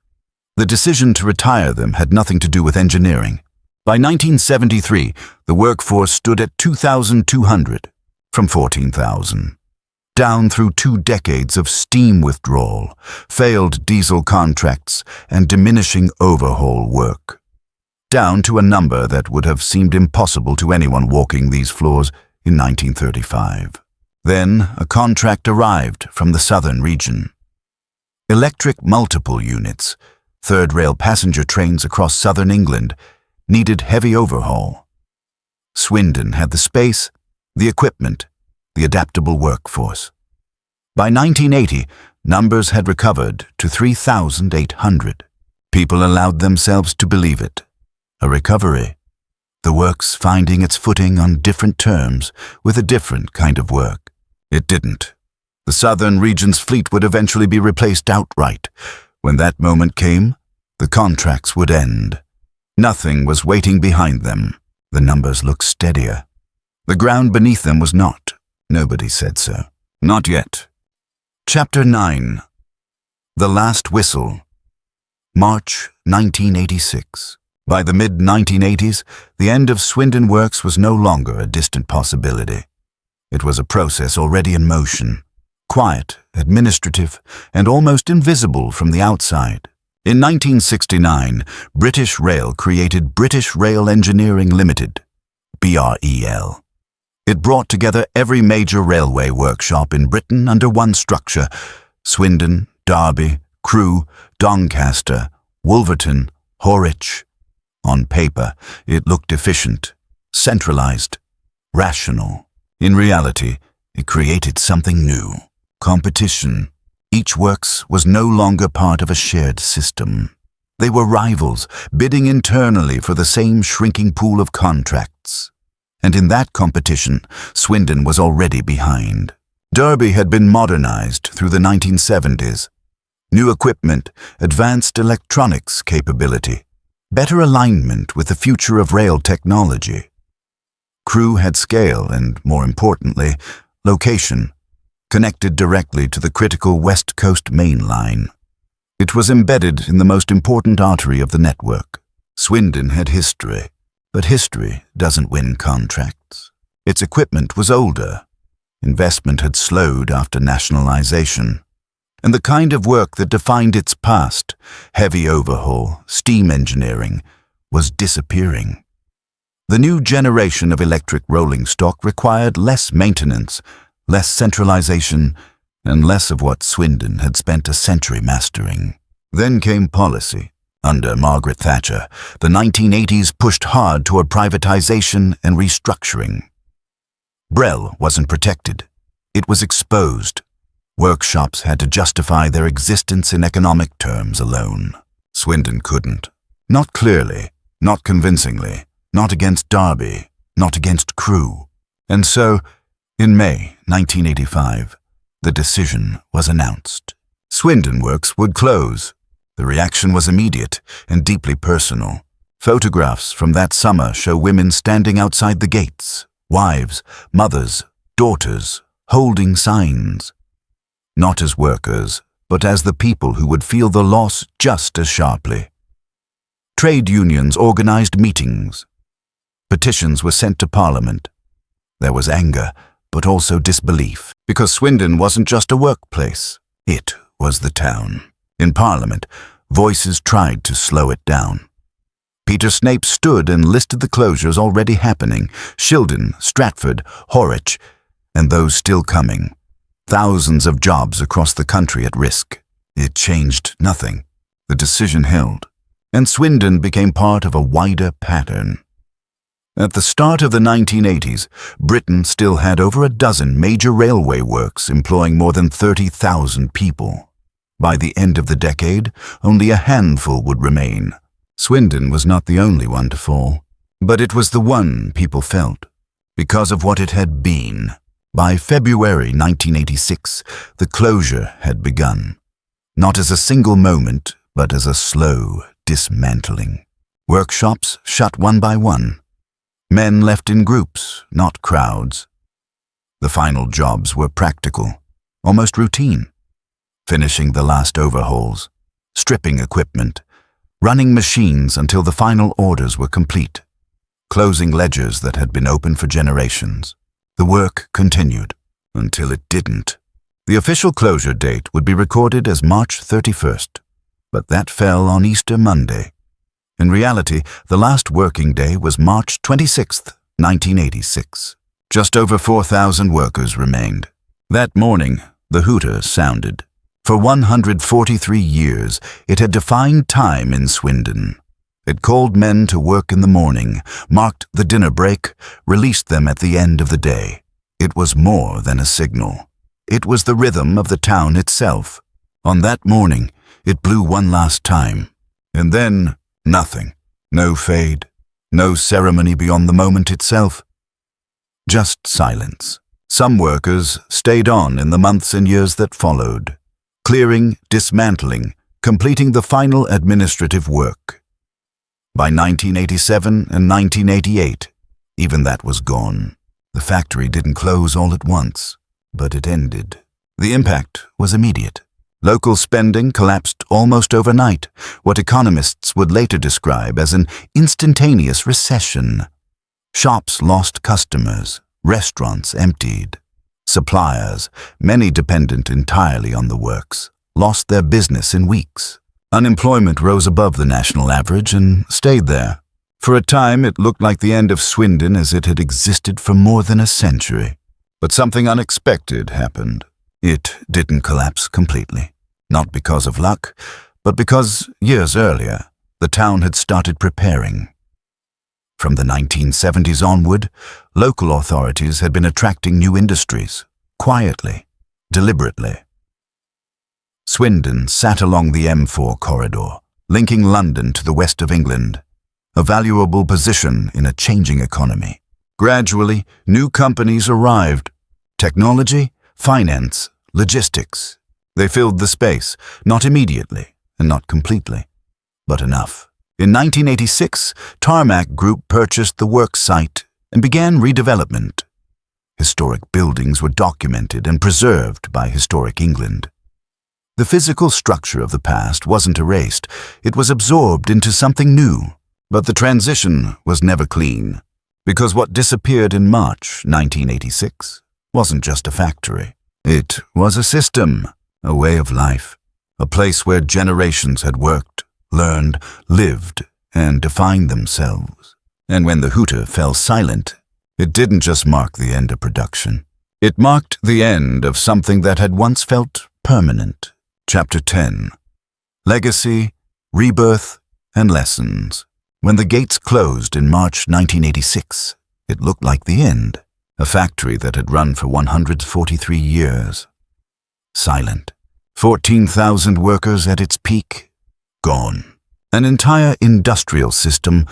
The decision to retire them had nothing to do with engineering. By 1973, the workforce stood at 2,200, from 14,000. Down through 2 decades of steam withdrawal, failed diesel contracts, and diminishing overhaul work. Down to a number that would have seemed impossible to anyone walking these floors in 1935. Then a contract arrived from the southern region. Electric multiple units, third rail passenger trains across southern England, needed heavy overhaul. Swindon had the space, the equipment, the adaptable workforce. By 1980, numbers had recovered to 3,800. People allowed themselves to believe it. A recovery. The works finding its footing on different terms with a different kind of work. It didn't. The southern region's fleet would eventually be replaced outright. When that moment came, the contracts would end. Nothing was waiting behind them. The numbers looked steadier. The ground beneath them was not. Nobody said so. Not yet. Chapter 9. The Last Whistle. March 1986. By the mid-1980s, the end of Swindon Works was no longer a distant possibility. It was a process already in motion. Quiet, administrative, and almost invisible from the outside. In 1969, British Rail created British Rail Engineering Limited, BREL. It brought together every major railway workshop in Britain under one structure: Swindon, Derby, Crewe, Doncaster, Wolverton, Horwich. On paper, it looked efficient, centralized, rational. In reality, it created something new. Competition. Each works was no longer part of a shared system. They were rivals, bidding internally for the same shrinking pool of contracts. And in that competition, Swindon was already behind. Derby had been modernized through the 1970s. New equipment, advanced electronics capability, better alignment with the future of rail technology. Crewe had scale and, more importantly, location, connected directly to the critical West Coast main line. It was embedded in the most important artery of the network. Swindon had history, but history doesn't win contracts. Its equipment was older. Investment had slowed after nationalisation. And the kind of work that defined its past, heavy overhaul, steam engineering, was disappearing. The new generation of electric rolling stock required less maintenance, less centralization, and less of what Swindon had spent a century mastering. Then came policy. Under Margaret Thatcher, the 1980s pushed hard toward privatization and restructuring. Brunel wasn't protected. It was exposed. Workshops had to justify their existence in economic terms alone. Swindon couldn't. Not clearly, not convincingly, not against Derby, not against Crewe. And so, in May 1985, the decision was announced. Swindon Works would close. The reaction was immediate and deeply personal. Photographs from that summer show women standing outside the gates, wives, mothers, daughters, holding signs. Not as workers, but as the people who would feel the loss just as sharply. Trade unions organized meetings. Petitions were sent to Parliament. There was anger, but also disbelief, because Swindon wasn't just a workplace. It was the town. In Parliament, voices tried to slow it down. Peter Snape stood and listed the closures already happening: Shildon, Stratford, Horwich, and those still coming. Thousands of jobs across the country at risk. It changed nothing. The decision held, and Swindon became part of a wider pattern. At the start of the 1980s, Britain still had over a dozen major railway works employing more than 30,000 people. By the end of the decade, only a handful would remain. Swindon was not the only one to fall, but it was the one people felt, because of what it had been. By February 1986, the closure had begun, not as a single moment, but as a slow dismantling. Workshops shut one by one. Men left in groups, not crowds. The final jobs were practical, almost routine. Finishing the last overhauls, stripping equipment, running machines until the final orders were complete, closing ledgers that had been open for generations. The work continued until it didn't. The official closure date would be recorded as March 31st, but that fell on Easter Monday. In reality, the last working day was March 26, 1986. Just over 4,000 workers remained. That morning, the hooter sounded. For 143 years, it had defined time in Swindon. It called men to work in the morning, marked the dinner break, released them at the end of the day. It was more than a signal. It was the rhythm of the town itself. On that morning, it blew one last time. And then, nothing. No fade. No ceremony beyond the moment itself. Just silence. Some workers stayed on in the months and years that followed, clearing, dismantling, completing the final administrative work. By 1987 and 1988, even that was gone. The factory didn't close all at once, but it ended. The impact was immediate. Local spending collapsed almost overnight, what economists would later describe as an instantaneous recession. Shops lost customers, restaurants emptied. Suppliers, many dependent entirely on the works, lost their business in weeks. Unemployment rose above the national average and stayed there. For a time, it looked like the end of Swindon as it had existed for more than a century. But something unexpected happened. It didn't collapse completely. Not because of luck, but because, years earlier, the town had started preparing. From the 1970s onward, local authorities had been attracting new industries, quietly, deliberately. Swindon sat along the M4 corridor, linking London to the west of England, a valuable position in a changing economy. Gradually, new companies arrived. Technology, finance, logistics. They filled the space, not immediately and not completely, but enough. In 1986, Tarmac Group purchased the works site and began redevelopment. Historic buildings were documented and preserved by Historic England. The physical structure of the past wasn't erased, it was absorbed into something new. But the transition was never clean, because what disappeared in March 1986 wasn't just a factory. It was a system, a way of life, a place where generations had worked, learned, lived, and defined themselves. And when the hooter fell silent, it didn't just mark the end of production. It marked the end of something that had once felt permanent. Chapter 10. Legacy, Rebirth, and Lessons. When the gates closed in March 1986, it looked like the end. A factory that had run for 143 years. Silent. 14,000 workers at its peak. Gone. An entire industrial system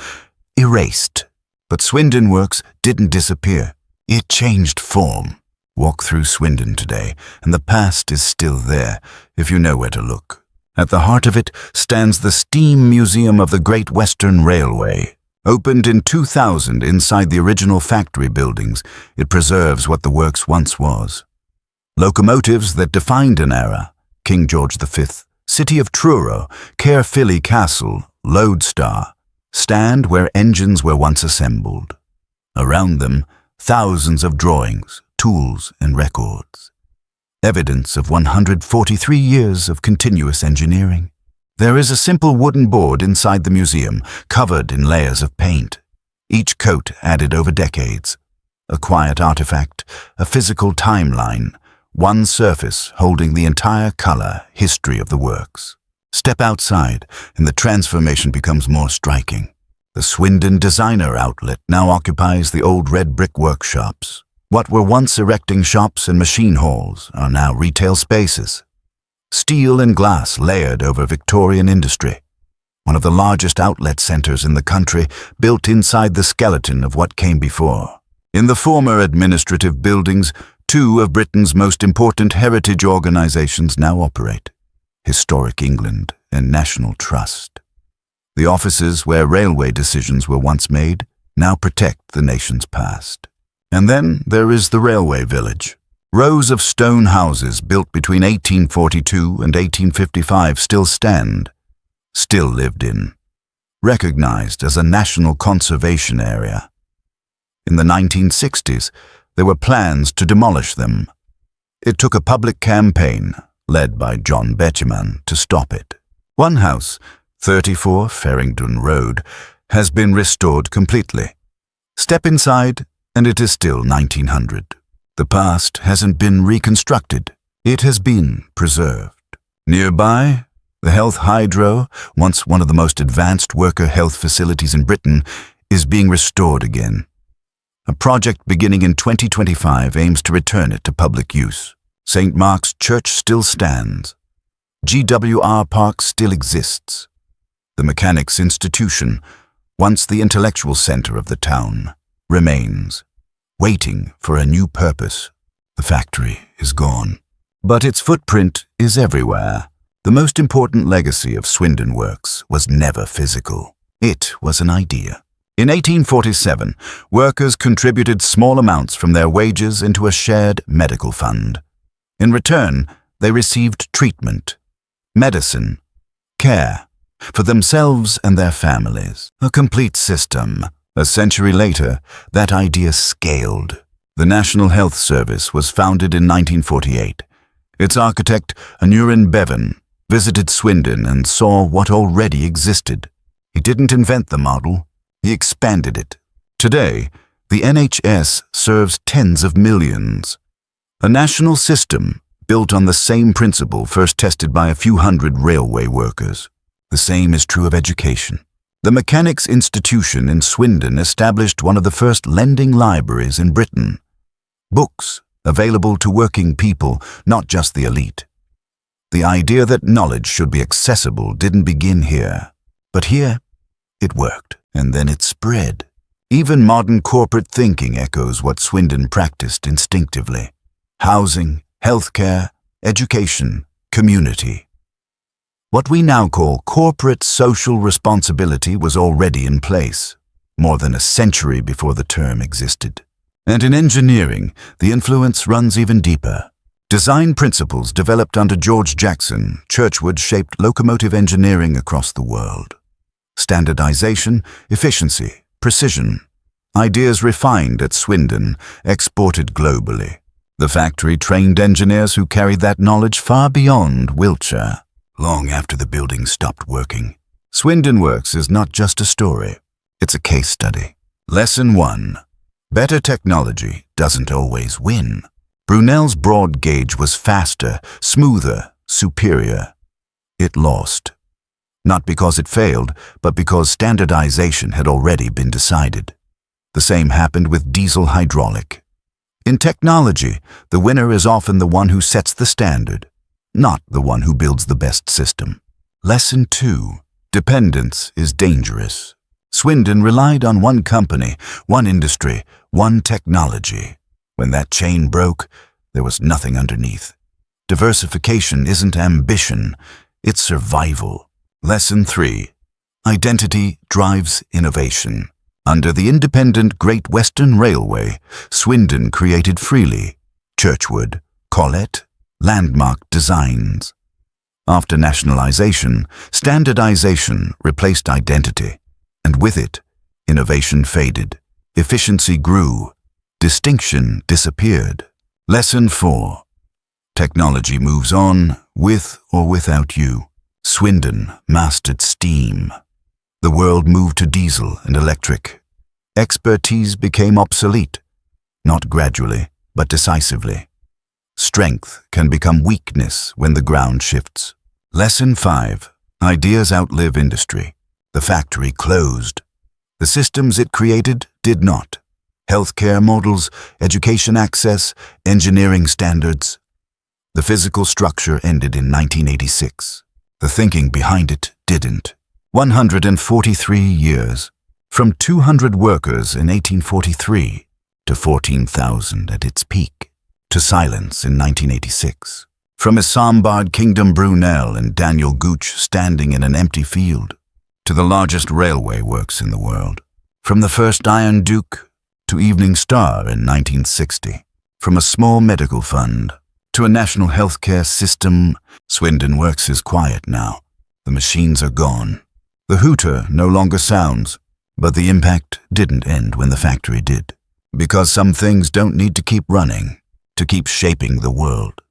erased. But Swindon Works didn't disappear. It changed form. Walk through Swindon today, and the past is still there, if you know where to look. At the heart of it stands the Steam Museum of the Great Western Railway. Opened in 2000 inside the original factory buildings, it preserves what the works once was. Locomotives that defined an era, King George V, City of Truro, Caerphilly Castle, Lodestar, stand where engines were once assembled. Around them, thousands of drawings, tools, and records. Evidence of 143 years of continuous engineering. There is a simple wooden board inside the museum, covered in layers of paint, each coat added over decades. A quiet artifact, a physical timeline, one surface holding the entire color history of the works. Step outside, and the transformation becomes more striking. The Swindon Designer Outlet now occupies the old red brick workshops. What were once erecting shops and machine halls are now retail spaces. Steel and glass layered over Victorian industry. One of the largest outlet centers in the country, built inside the skeleton of what came before. In the former administrative buildings, two of Britain's most important heritage organizations now operate: Historic England and National Trust. The offices where railway decisions were once made now protect the nation's past. And then there is the railway village. Rows of stone houses built between 1842 and 1855 still stand, still lived in, recognized as a national conservation area. In the 1960s, there were plans to demolish them. It took a public campaign, led by John Betjeman, to stop it. One house, 34 Farringdon Road, has been restored completely. Step inside, and it is still 1900. The past hasn't been reconstructed. It has been preserved. Nearby, the Health Hydro, once one of the most advanced worker health facilities in Britain, is being restored again. A project beginning in 2025 aims to return it to public use. St. Mark's Church still stands. GWR Park still exists. The Mechanics Institution, once the intellectual center of the town, remains, waiting for a new purpose. The factory is gone, but its footprint is everywhere. The most important legacy of Swindon Works was never physical. It was an idea. In 1847, workers contributed small amounts from their wages into a shared medical fund. In return, they received treatment, medicine, care, for themselves and their families. A complete system. A century later, that idea scaled. The National Health Service was founded in 1948. Its architect, Aneurin Bevan, visited Swindon and saw what already existed. He didn't invent the model, he expanded it. Today, the NHS serves tens of millions. A national system built on the same principle first tested by a few hundred railway workers. The same is true of education. The Mechanics' Institution in Swindon established one of the first lending libraries in Britain. Books available to working people, not just the elite. The idea that knowledge should be accessible didn't begin here. But here, it worked, and then it spread. Even modern corporate thinking echoes what Swindon practiced instinctively. Housing, healthcare, education, community. What we now call corporate social responsibility was already in place, more than a century before the term existed. And in engineering, the influence runs even deeper. Design principles developed under George Jackson Churchward shaped locomotive engineering across the world. Standardization, efficiency, precision. Ideas refined at Swindon, exported globally. The factory trained engineers who carried that knowledge far beyond Wiltshire, long after the building stopped working. Swindon Works is not just a story, it's a case study. Lesson 1. Better technology doesn't always win. Brunel's broad gauge was faster, smoother, superior. It lost. Not because it failed, but because standardization had already been decided. The same happened with diesel hydraulic. In technology, the winner is often the one who sets the standard, not the one who builds the best system. Lesson 2. Dependence is dangerous. Swindon relied on one company, one industry, one technology. When that chain broke, there was nothing underneath. Diversification isn't ambition, it's survival. Lesson 3. Identity drives innovation. Under the independent Great Western Railway, Swindon created freely Churchward, Collet, landmark designs. After nationalisation, standardization replaced identity, and with it, innovation faded, efficiency grew, distinction disappeared. Lesson 4. Technology moves on, with or without you. Swindon mastered steam. The world moved to diesel and electric. Expertise became obsolete, not gradually, but decisively. Strength can become weakness when the ground shifts. Lesson 5. Ideas outlive industry. The factory closed. The systems it created did not. Healthcare models, education access, engineering standards. The physical structure ended in 1986. The thinking behind it didn't. 143 years. From 200 workers in 1843 to 14,000 at its peak. To silence in 1986. From Isambard Kingdom Brunel and Daniel Gooch standing in an empty field. To the largest railway works in the world. From the first Iron Duke to Evening Star in 1960. From a small medical fund to a national healthcare system, Swindon Works is quiet now. The machines are gone. The hooter no longer sounds, but the impact didn't end when the factory did. Because some things don't need to keep running to keep shaping the world.